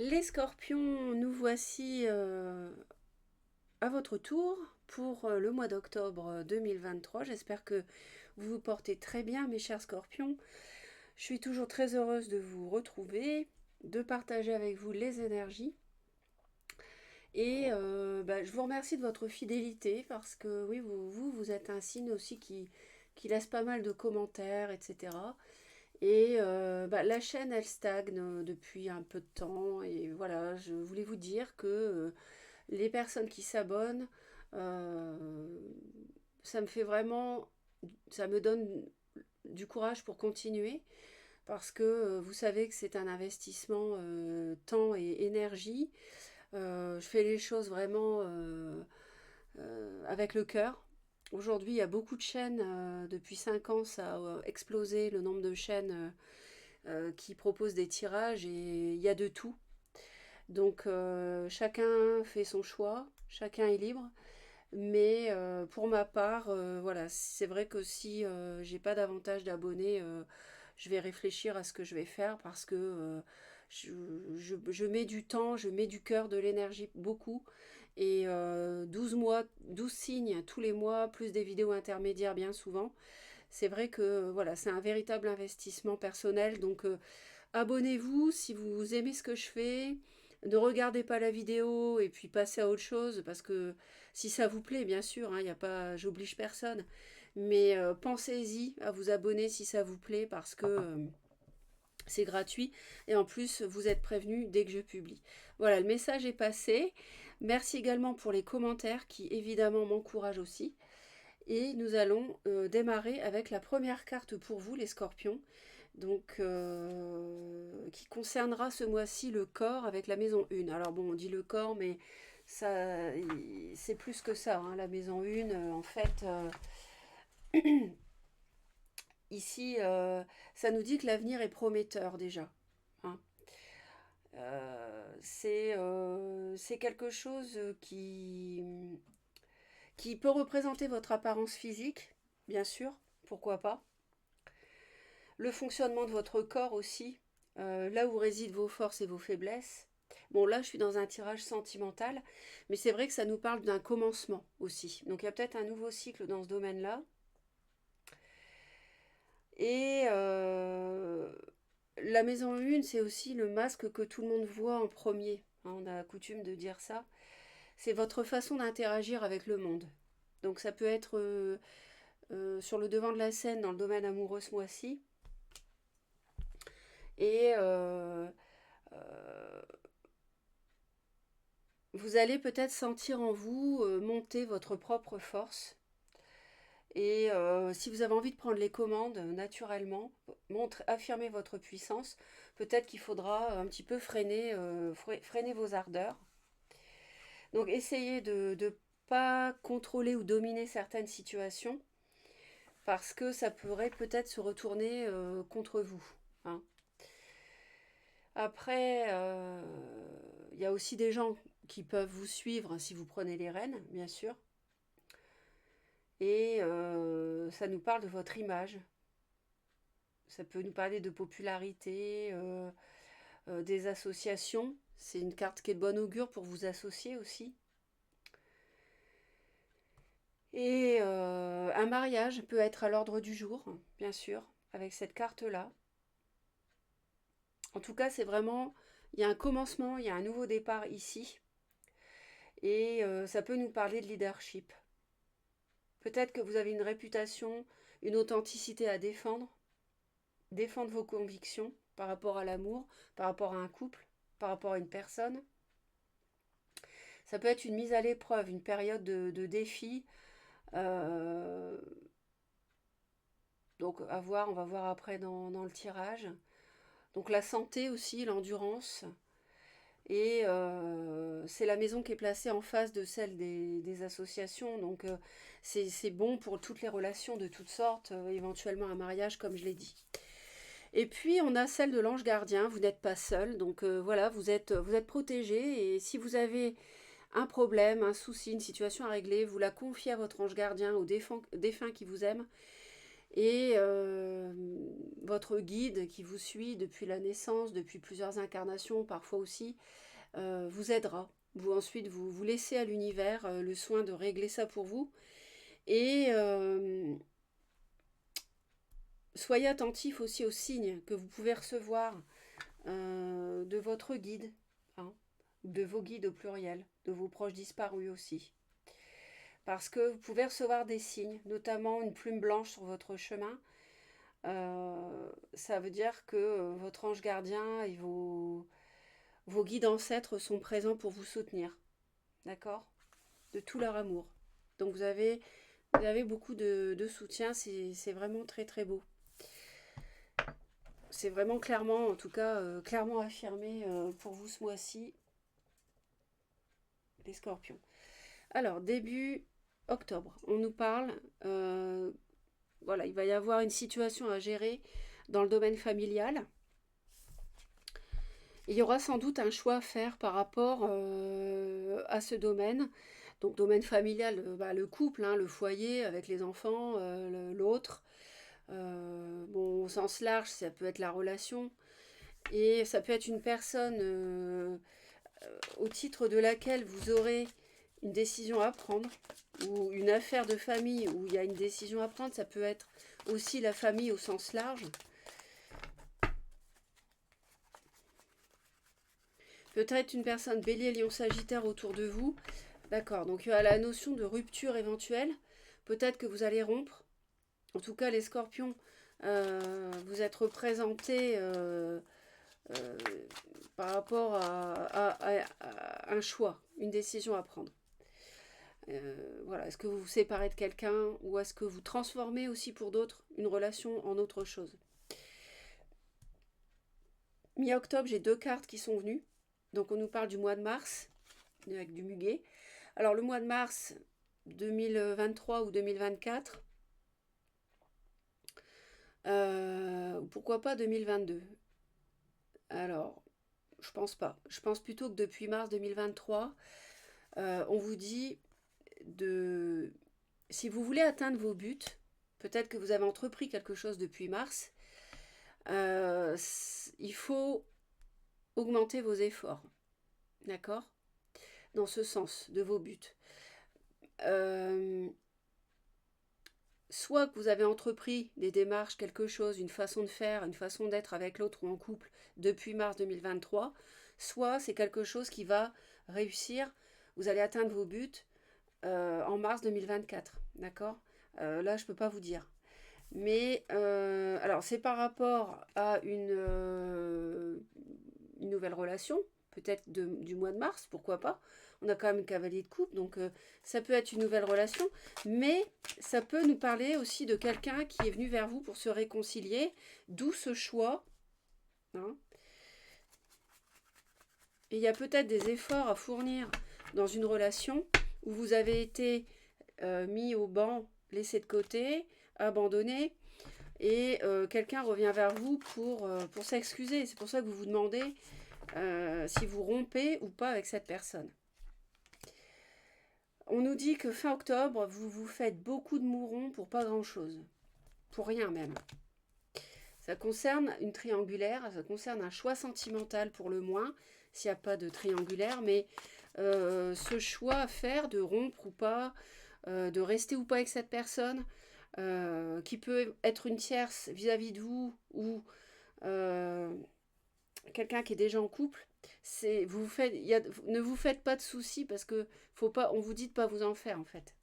Les scorpions, nous voici à votre tour pour le mois d'octobre 2023. J'espère que vous vous portez très bien, mes chers scorpions. Je suis toujours très heureuse de vous retrouver, de partager avec vous les énergies. Et je vous remercie de votre fidélité parce que oui, vous êtes un signe aussi qui laisse pas mal de commentaires, etc. Et la chaîne, elle stagne depuis un peu de temps. Et voilà, je voulais vous dire que les personnes qui s'abonnent, euh, ça me fait vraiment, ça me donne du courage pour continuer. Parce que vous savez que c'est un investissement temps et énergie. Je fais les choses vraiment avec le cœur. Aujourd'hui, il y a beaucoup de chaînes. Depuis 5 ans, ça a explosé le nombre de chaînes qui proposent des tirages et il y a de tout. Donc chacun fait son choix, chacun est libre. Mais pour ma part, voilà, c'est vrai que si j'ai pas davantage d'abonnés, je vais réfléchir à ce que je vais faire parce que je, je mets du temps, je mets du cœur, de l'énergie beaucoup. Et 12 mois, 12 signes tous les mois, plus des vidéos intermédiaires bien souvent. C'est vrai que voilà, c'est un véritable investissement personnel. Donc abonnez-vous si vous aimez ce que je fais. Ne regardez pas la vidéo et puis passez à autre chose parce que si ça vous plaît, bien sûr, il y a pas, j'oblige personne. Mais pensez-y à vous abonner si ça vous plaît parce que c'est gratuit et en plus vous êtes prévenu dès que je publie. Voilà, le message est passé. Merci également pour les commentaires qui évidemment m'encouragent aussi. Et nous allons démarrer avec la première carte pour vous, les scorpions, donc qui concernera ce mois-ci le corps avec la maison 1. Alors bon, on dit le corps, mais ça, c'est plus que ça, hein, la maison 1. En fait, ici, ça nous dit que l'avenir est prometteur déjà. Hein. C'est quelque chose qui peut représenter votre apparence physique, bien sûr, pourquoi pas. Le fonctionnement de votre corps aussi, là où résident vos forces et vos faiblesses. Bon, là, je suis dans un tirage sentimental, mais c'est vrai que ça nous parle d'un commencement aussi. Donc, il y a peut-être un nouveau cycle dans ce domaine-là. Et la maison 1, c'est aussi le masque que tout le monde voit en premier. Hein, on a coutume de dire ça. C'est votre façon d'interagir avec le monde. Donc, ça peut être sur le devant de la scène dans le domaine amoureux ce mois-ci. Et euh, vous allez peut-être sentir en vous monter votre propre force. Et si vous avez envie de prendre les commandes naturellement, affirmer votre puissance, peut-être qu'il faudra un petit peu freiner vos ardeurs. Donc essayez de ne pas contrôler ou dominer certaines situations parce que ça pourrait peut-être se retourner contre vous. Hein. Après, il y a aussi des gens qui peuvent vous suivre si vous prenez les rênes, bien sûr. Et ça nous parle de votre image. Ça peut nous parler de popularité, des associations. C'est une carte qui est de bon augure pour vous associer aussi. Et un mariage peut être à l'ordre du jour, bien sûr, avec cette carte-là. En tout cas, c'est vraiment, il y a un commencement, il y a un nouveau départ ici. Et ça peut nous parler de leadership. Peut-être que vous avez une réputation, une authenticité à défendre vos convictions par rapport à l'amour, par rapport à un couple, par rapport à une personne. Ça peut être une mise à l'épreuve, une période de défi. Euh, donc à voir, on va voir après dans le tirage. Donc la santé aussi, l'endurance. Et c'est la maison qui est placée en face de celle des associations. Donc c'est bon pour toutes les relations de toutes sortes, éventuellement un mariage comme je l'ai dit. Et puis on a celle de l'ange gardien, vous n'êtes pas seul, donc voilà, vous êtes protégé et si vous avez un problème, un souci, une situation à régler, vous la confiez à votre ange gardien, au défunt qui vous aime Et votre guide qui vous suit depuis la naissance, depuis plusieurs incarnations parfois aussi, vous aidera. Vous laissez à l'univers le soin de régler ça pour vous. Et soyez attentif aussi aux signes que vous pouvez recevoir de votre guide, hein, de vos guides au pluriel, de vos proches disparus aussi. Parce que vous pouvez recevoir des signes, notamment une plume blanche sur votre chemin. Ça veut dire que votre ange gardien et vos guides ancêtres sont présents pour vous soutenir. D'accord? De tout leur amour. Donc vous avez beaucoup de soutien, c'est vraiment très très beau. C'est vraiment clairement, en tout cas, clairement affirmé pour vous ce mois-ci, les scorpions. Alors, début octobre, on nous parle, voilà, il va y avoir une situation à gérer dans le domaine familial. Il y aura sans doute un choix à faire par rapport à ce domaine. Donc, domaine familial, le couple, hein, le foyer avec les enfants, l'autre. Bon, au sens large, ça peut être la relation. Et ça peut être une personne au titre de laquelle vous aurez une décision à prendre, ou une affaire de famille où il y a une décision à prendre. Ça peut être aussi la famille au sens large. Peut-être une personne bélier, lion, sagittaire autour de vous. D'accord, donc il y a la notion de rupture éventuelle. Peut-être que vous allez rompre. En tout cas, les scorpions, vous êtes représentés euh, par rapport à un choix, une décision à prendre. Voilà, est-ce que vous vous séparez de quelqu'un ou est-ce que vous transformez aussi pour d'autres une relation en autre chose? Mi-octobre, j'ai deux cartes qui sont venues. Donc on nous parle du mois de mars, avec du muguet. Alors le mois de mars 2023 ou 2024, pourquoi pas 2022? Alors, je pense pas. Je pense plutôt que depuis mars 2023, on vous dit de... Si vous voulez atteindre vos buts, peut-être que vous avez entrepris quelque chose depuis mars, il faut augmenter vos efforts. D'accord? Dans ce sens, de vos buts. Soit que vous avez entrepris des démarches, quelque chose, une façon de faire, une façon d'être avec l'autre ou en couple depuis mars 2023, soit c'est quelque chose qui va réussir, vous allez atteindre vos buts en mars 2024. D'accord? Là, je ne peux pas vous dire. Mais alors, c'est par rapport à une nouvelle relation, peut-être du mois de mars, pourquoi pas. On a quand même un cavalier de coupe, donc ça peut être une nouvelle relation, mais ça peut nous parler aussi de quelqu'un qui est venu vers vous pour se réconcilier, d'où ce choix. Hein. Et il y a peut-être des efforts à fournir dans une relation où vous avez été mis au banc, laissé de côté, abandonné, et quelqu'un revient vers vous pour s'excuser. C'est pour ça que vous vous demandez si vous rompez ou pas avec cette personne. On nous dit que fin octobre, vous vous faites beaucoup de mourons pour pas grand-chose. Pour rien même. Ça concerne une triangulaire, ça concerne un choix sentimental pour le moins, s'il n'y a pas de triangulaire, mais ce choix à faire de rompre ou pas, de rester ou pas avec cette personne, qui peut être une tierce vis-à-vis de vous ou quelqu'un qui est déjà en couple, ne vous faites pas de soucis parce que on vous dit de pas vous en faire en fait.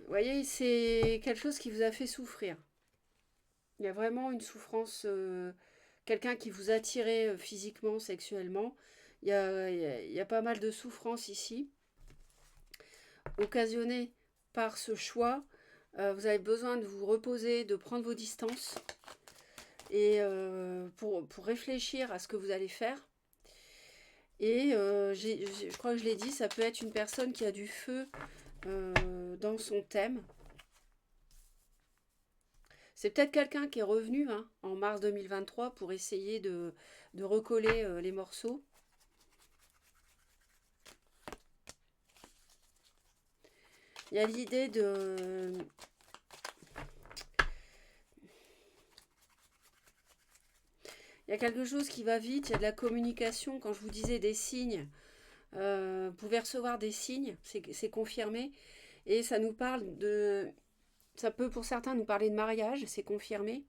Vous voyez, c'est quelque chose qui vous a fait souffrir. Il y a vraiment une souffrance, quelqu'un qui vous attirait physiquement, sexuellement. Il y a pas mal de souffrance ici, occasionnée par ce choix. Vous avez besoin de vous reposer, de prendre vos distances et pour réfléchir à ce que vous allez faire. Et je crois que je l'ai dit, ça peut être une personne qui a du feu dans son thème. C'est peut-être quelqu'un qui est revenu en mars 2023 pour essayer de recoller les morceaux. Il y a l'idée de... Il y a quelque chose qui va vite, il y a de la communication. Quand je vous disais des signes, vous pouvez recevoir des signes, c'est confirmé. Et ça nous parle de... Ça peut pour certains nous parler de mariage, c'est confirmé.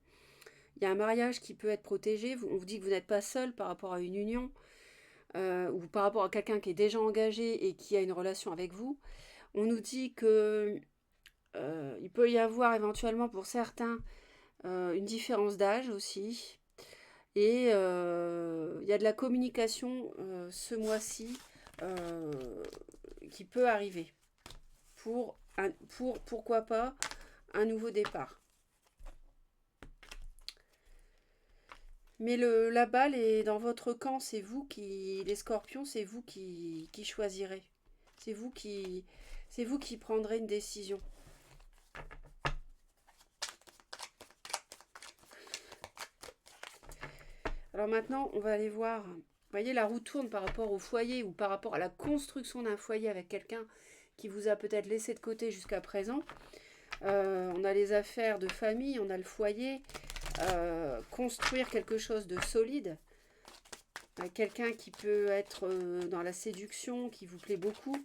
Il y a un mariage qui peut être protégé. On vous dit que vous n'êtes pas seul par rapport à une union ou par rapport à quelqu'un qui est déjà engagé et qui a une relation avec vous. On nous dit que il peut y avoir éventuellement pour certains une différence d'âge aussi. Et il y a de la communication ce mois-ci euh, qui peut arriver pour pourquoi pas un nouveau départ. Mais la balle est dans votre camp, c'est vous qui, les scorpions, c'est vous qui choisirez. C'est vous qui, c'est vous qui prendrez une décision. Alors maintenant, on va aller voir. Vous voyez, la roue tourne par rapport au foyer ou par rapport à la construction d'un foyer avec quelqu'un qui vous a peut-être laissé de côté jusqu'à présent. On a les affaires de famille, on a le foyer. Construire quelque chose de solide. Quelqu'un qui peut être dans la séduction, qui vous plaît beaucoup.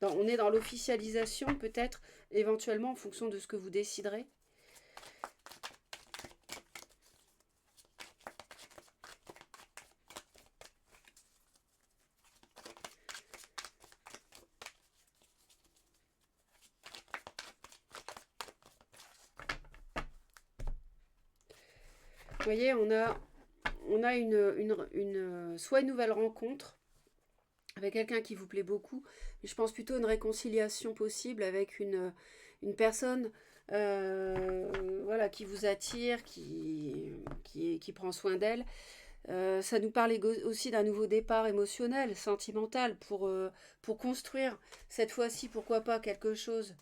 On est dans l'officialisation peut-être, éventuellement en fonction de ce que vous déciderez. Vous voyez, on a soit une nouvelle rencontre avec quelqu'un qui vous plaît beaucoup, mais je pense plutôt une réconciliation possible avec une personne voilà, qui vous attire, qui prend soin d'elle. Ça nous parle aussi d'un nouveau départ émotionnel, sentimental, pour construire cette fois-ci, pourquoi pas, quelque chose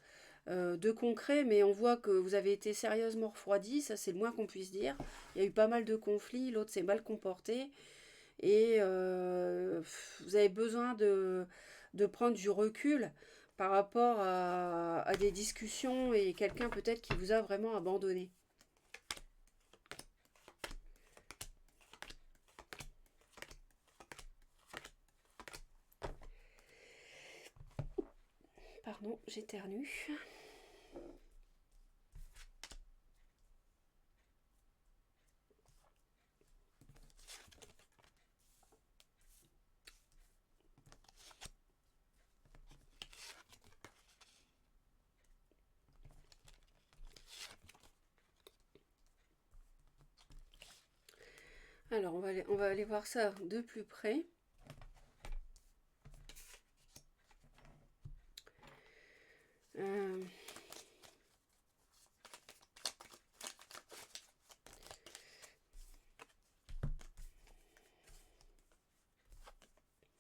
de concret, mais on voit que vous avez été sérieusement refroidi, ça c'est le moins qu'on puisse dire. Il y a eu pas mal de conflits, l'autre s'est mal comporté, et vous avez besoin de prendre du recul par rapport à des discussions et quelqu'un peut-être qui vous a vraiment abandonné. Pardon, j'éternue. Alors, on va aller voir ça de plus près. Euh,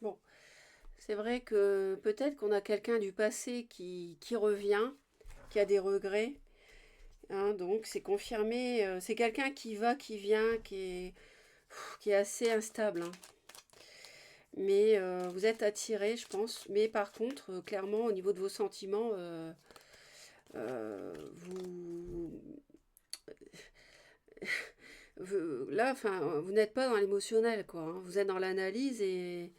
bon, c'est vrai que peut-être qu'on a quelqu'un du passé qui revient, qui a des regrets. Hein, donc, c'est confirmé. C'est quelqu'un qui va, qui vient, qui est assez instable. Hein. Mais vous êtes attiré, je pense. Mais par contre, clairement, au niveau de vos sentiments, vous, là, enfin, vous n'êtes pas dans l'émotionnel, quoi. Hein. Vous êtes dans l'analyse et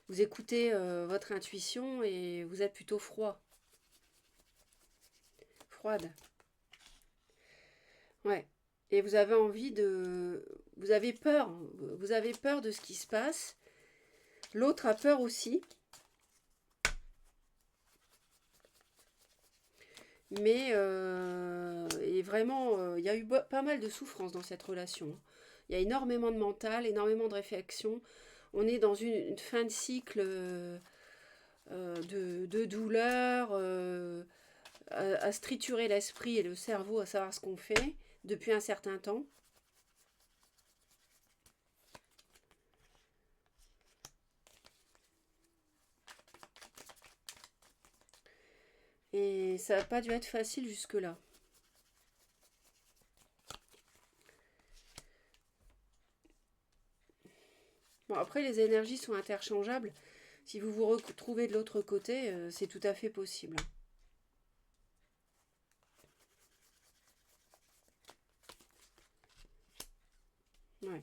vous écoutez votre intuition et vous êtes plutôt froide. Ouais. Et vous avez envie de, vous avez peur de ce qui se passe. L'autre a peur aussi. Mais et vraiment, il y a eu pas mal de souffrance dans cette relation. Hein. Il y a énormément de mental, énormément de réflexion. On est dans une fin de cycle de douleur, à se triturer l'esprit et le cerveau, à savoir ce qu'on fait depuis un certain temps. Et ça n'a pas dû être facile jusque-là. Bon, après, les énergies sont interchangeables. Si vous vous retrouvez de l'autre côté, c'est tout à fait possible. Ouais.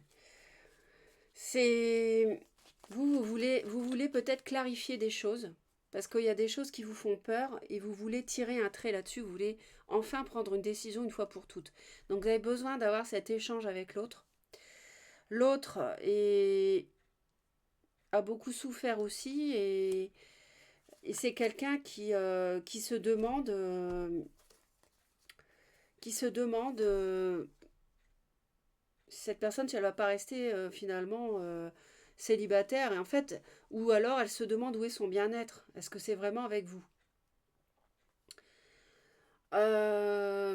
C'est vous voulez peut-être clarifier des choses parce qu'il y a des choses qui vous font peur et vous voulez tirer un trait là-dessus, vous voulez enfin prendre une décision une fois pour toutes. Donc vous avez besoin d'avoir cet échange avec l'autre. L'autre a beaucoup souffert aussi et c'est quelqu'un qui se demande cette personne si elle va pas rester finalement célibataire et en fait ou alors elle se demande où est son bien-être. Est-ce que c'est vraiment avec vous?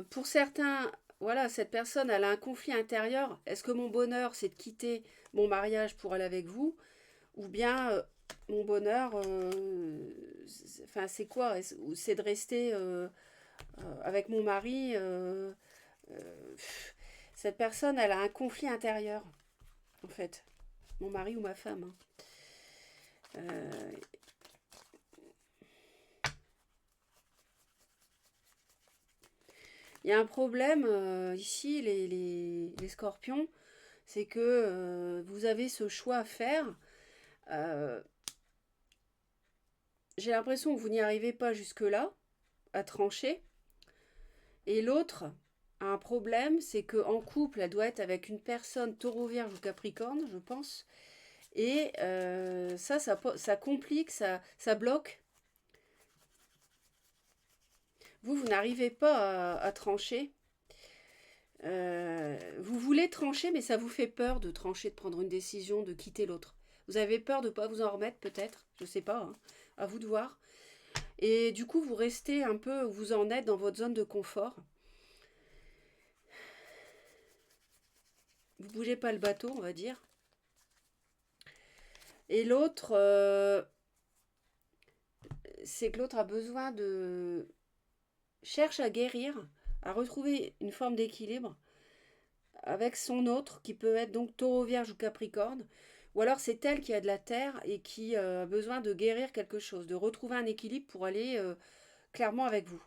Pour certains, voilà, cette personne elle a un conflit intérieur. Est-ce que mon bonheur c'est de quitter mon mariage pour aller avec vous ou bien mon bonheur, enfin c'est quoi? C'est de rester avec mon mari. Cette personne elle a un conflit intérieur en fait, mon mari ou ma femme, hein. Euh, Il y a un problème ici, les scorpions, c'est que vous avez ce choix à faire. Euh, j'ai l'impression que vous n'y arrivez pas jusque-là, à trancher. Et l'autre a un problème, c'est qu'en couple, elle doit être avec une personne taureau, vierge ou capricorne, je pense. Et ça complique, ça bloque. Vous n'arrivez pas à trancher. Vous voulez trancher, mais ça vous fait peur de trancher, de prendre une décision, de quitter l'autre. Vous avez peur de ne pas vous en remettre, peut-être, je sais pas, hein. À vous de voir. Et du coup, vous restez un peu, vous en êtes dans votre zone de confort. Vous bougez pas le bateau, on va dire. Et l'autre, c'est que l'autre a besoin de cherche à guérir, à retrouver une forme d'équilibre avec son autre, qui peut être donc taureau, vierge ou capricorne. Ou alors c'est elle qui a de la terre et qui a besoin de guérir quelque chose, de retrouver un équilibre pour aller clairement avec vous.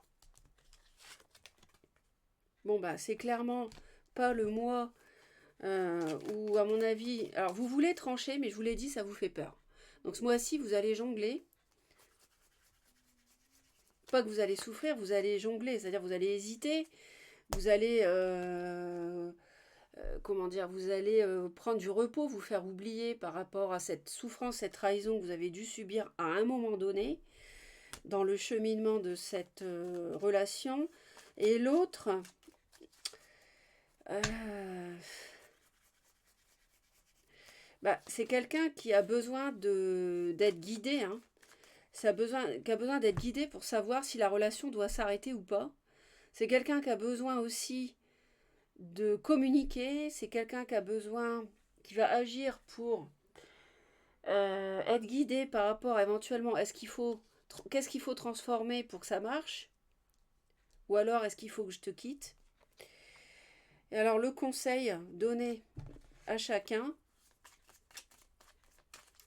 Bon bah c'est clairement pas le mois où à mon avis... Alors vous voulez trancher mais je vous l'ai dit ça vous fait peur. Donc ce mois-ci vous allez jongler. Pas que vous allez souffrir, vous allez jongler, c'est-à-dire vous allez hésiter, vous allez comment dire, vous allez prendre du repos, vous faire oublier par rapport à cette souffrance, cette trahison que vous avez dû subir à un moment donné dans le cheminement de cette relation. Et l'autre, euh, bah, c'est quelqu'un qui a besoin d'être guidé, hein. Qui a besoin d'être guidé pour savoir si la relation doit s'arrêter ou pas. C'est quelqu'un qui a besoin aussi de communiquer, c'est quelqu'un qui a besoin, qui va agir pour être guidé par rapport à éventuellement, qu'est-ce qu'il faut transformer pour que ça marche, ou alors est-ce qu'il faut que je te quitte. Et alors le conseil donné à chacun,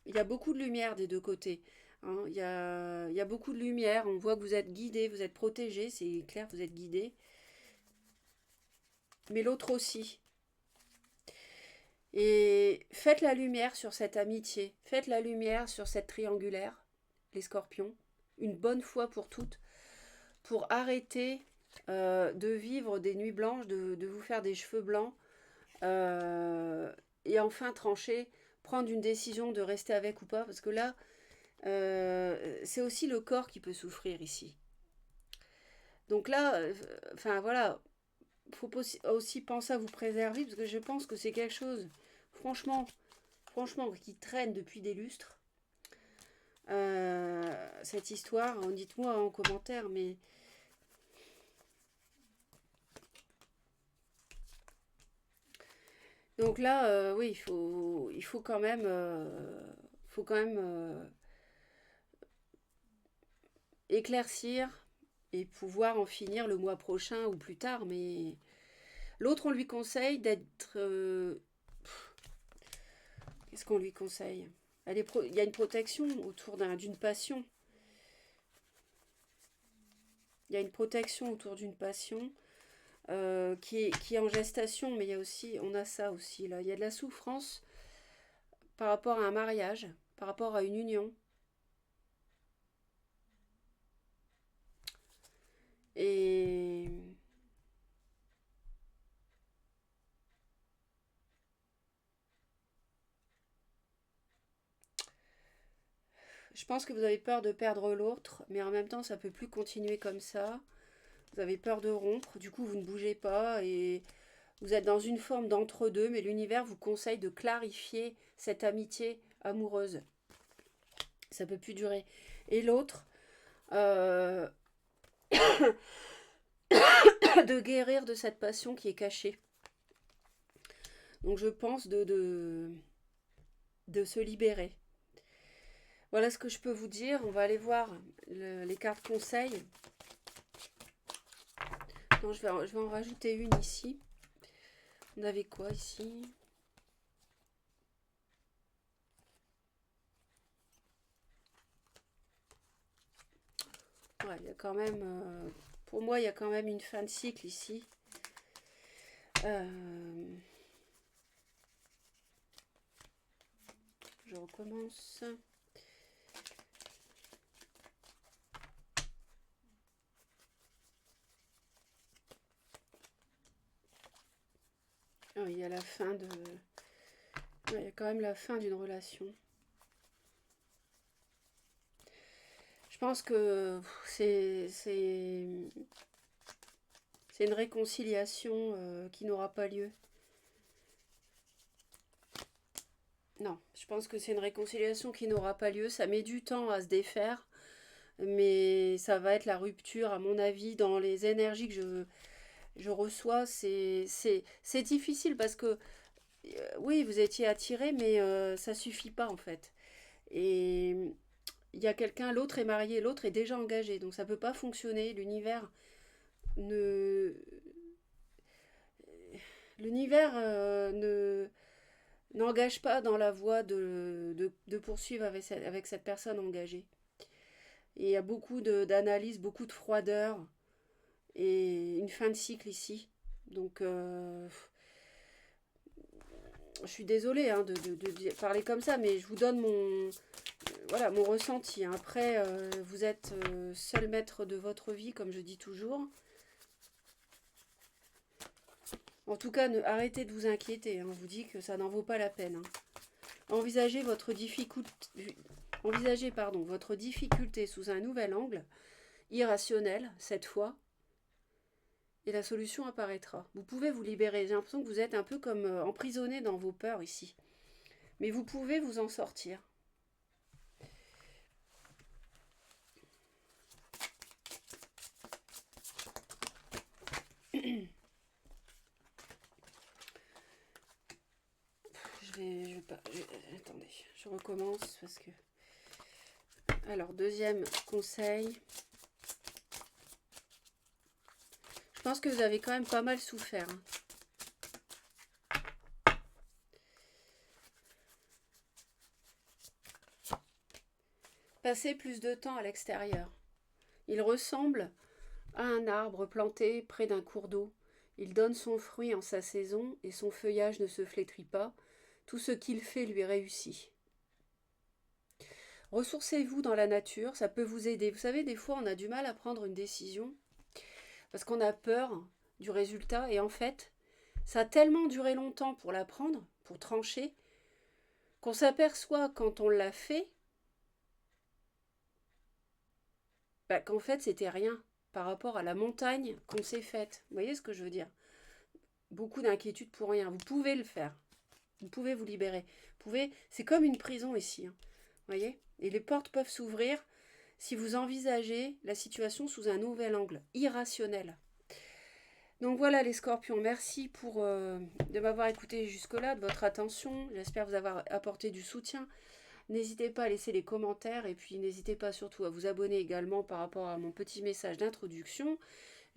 il y a beaucoup de lumière des deux côtés, hein. Il y a beaucoup de lumière, on voit que vous êtes guidé, vous êtes protégé, c'est clair, vous êtes guidé, mais l'autre aussi. Et faites la lumière sur cette amitié, faites la lumière sur cette triangulaire, les scorpions, une bonne fois pour toutes, pour arrêter de vivre des nuits blanches, de vous faire des cheveux blancs, et enfin trancher, prendre une décision de rester avec ou pas, parce que là, c'est aussi le corps qui peut souffrir ici. Donc là, enfin voilà, faut aussi penser à vous préserver, parce que je pense que c'est quelque chose, franchement, qui traîne depuis des lustres. Cette histoire, hein, dites-moi en commentaire, mais donc là, oui, faut quand même éclaircir et pouvoir en finir le mois prochain ou plus tard. Mais l'autre, on lui conseille d'être. Qu'est-ce qu'on lui conseille? il y a une protection autour d'une passion. Il y a une protection autour d'une passion qui est en gestation, mais il y a aussi, on a ça aussi là. Il y a de la souffrance par rapport à un mariage, par rapport à une union. Et je pense que vous avez peur de perdre l'autre, mais en même temps, ça peut plus continuer comme ça. Vous avez peur de rompre, du coup, vous ne bougez pas et vous êtes dans une forme d'entre-deux, mais l'univers vous conseille de clarifier cette amitié amoureuse. Ça peut plus durer. Et l'autre, euh, de guérir de cette passion qui est cachée. Donc je pense de se libérer. Voilà ce que je peux vous dire. On va aller voir les cartes conseils. Non, je vais en rajouter une ici. On avait quoi ici? Ouais, il y a quand même... pour moi, il y a quand même une fin de cycle ici. Je recommence. Oh, il y a la fin de... Ouais, il y a quand même la fin d'une relation. Je pense que c'est une réconciliation qui n'aura pas lieu. Non, je pense que c'est une réconciliation qui n'aura pas lieu. Ça met du temps à se défaire, mais ça va être la rupture, à mon avis, dans les énergies que je reçois. C'est difficile parce que, oui, vous étiez attiré, mais ça suffit pas en fait. Et il y a quelqu'un, l'autre est marié, l'autre est déjà engagé, donc ça peut pas fonctionner. Ne, l'univers n'engage pas dans la voie de poursuivre avec cette personne engagée. Et il y a beaucoup d'analyse, beaucoup de froideur et une fin de cycle ici. Donc, je suis désolée hein, de parler comme ça, mais je vous donne voilà, mon ressenti. Hein. Après, vous êtes seul maître de votre vie, comme je dis toujours. En tout cas, arrêtez de vous inquiéter. Hein. On vous dit que ça n'en vaut pas la peine. Hein. Envisagez votre difficulté sous un nouvel angle, irrationnel cette fois, et la solution apparaîtra. Vous pouvez vous libérer. J'ai l'impression que vous êtes un peu comme emprisonné dans vos peurs ici. Mais vous pouvez vous en sortir. Je vais pas. Attendez, je recommence parce que. Alors, deuxième conseil. Je pense que vous avez quand même pas mal souffert. Hein. Passez plus de temps à l'extérieur. Il ressemble à un arbre planté près d'un cours d'eau. Il donne son fruit en sa saison et son feuillage ne se flétrit pas. Tout ce qu'il fait lui réussit. Ressourcez-vous dans la nature, ça peut vous aider. Vous savez, des fois, on a du mal à prendre une décision parce qu'on a peur du résultat. Et en fait, ça a tellement duré longtemps pour la prendre, pour trancher, qu'on s'aperçoit quand on l'a fait, qu'en fait, c'était rien par rapport à la montagne qu'on s'est faite. Vous voyez ce que je veux dire? Beaucoup d'inquiétudes pour rien. Vous pouvez le faire. Vous pouvez vous libérer. C'est comme une prison ici. Hein. Vous voyez? Et les portes peuvent s'ouvrir si vous envisagez la situation sous un nouvel angle, irrationnel. Donc voilà les scorpions, merci de m'avoir écouté jusque-là, de votre attention. J'espère vous avoir apporté du soutien. N'hésitez pas à laisser les commentaires et puis n'hésitez pas surtout à vous abonner également par rapport à mon petit message d'introduction.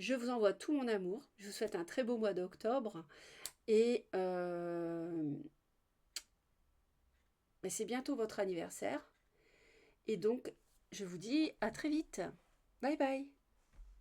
Je vous envoie tout mon amour. Je vous souhaite un très beau mois d'octobre et Mais c'est bientôt votre anniversaire. Et donc, je vous dis à très vite. Bye bye.